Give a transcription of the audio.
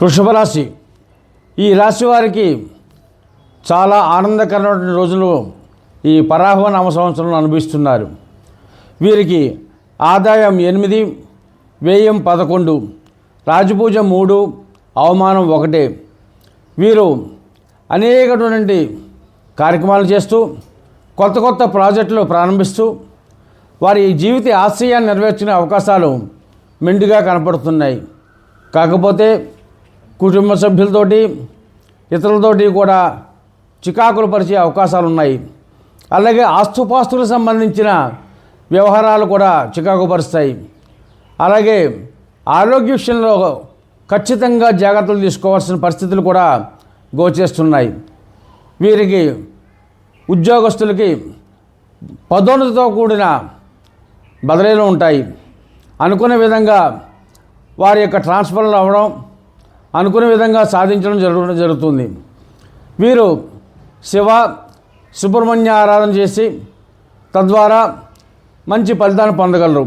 వృషభ రాశి. ఈ రాశి వారికి చాలా ఆనందకరమైన రోజులు ఈ పరాహవ నామ సంవత్సరంలో అనుభవిస్తున్నారు. వీరికి ఆదాయం 8, వ్యయం 11, రాజపూజ 3, అవమానం 1. వీరు అనేకటువంటి కార్యక్రమాలు చేస్తూ కొత్త కొత్త ప్రాజెక్టులు ప్రారంభిస్తూ వారి జీవిత ఆశయాన్ని నెరవేర్చుకునే అవకాశాలు మెండుగా కనపడుతున్నాయి. కాకపోతే కుటుంబ సభ్యులతోటి ఇతరులతోటి కూడా చికాకులు పరిచే అవకాశాలు ఉన్నాయి. అలాగే ఆస్తుపాస్తులకు సంబంధించిన వ్యవహారాలు కూడా చికాకు పరుస్తాయి. అలాగే ఆరోగ్య విషయంలో ఖచ్చితంగా జాగ్రత్తలు తీసుకోవాల్సిన పరిస్థితులు కూడా గోచేస్తున్నాయి. వీరికి ఉద్యోగస్తులకి పదోన్నతితో కూడిన బదిలీలు ఉంటాయి. అనుకునే విధంగా వారి యొక్క ట్రాన్స్ఫర్లు అవ్వడం, అనుకునే విధంగా సాధించడం జరుగుతుంది. వీరు సుబ్రహ్మణ్య ఆరాధన చేసి తద్వారా మంచి ఫలితాన్ని పొందగలరు.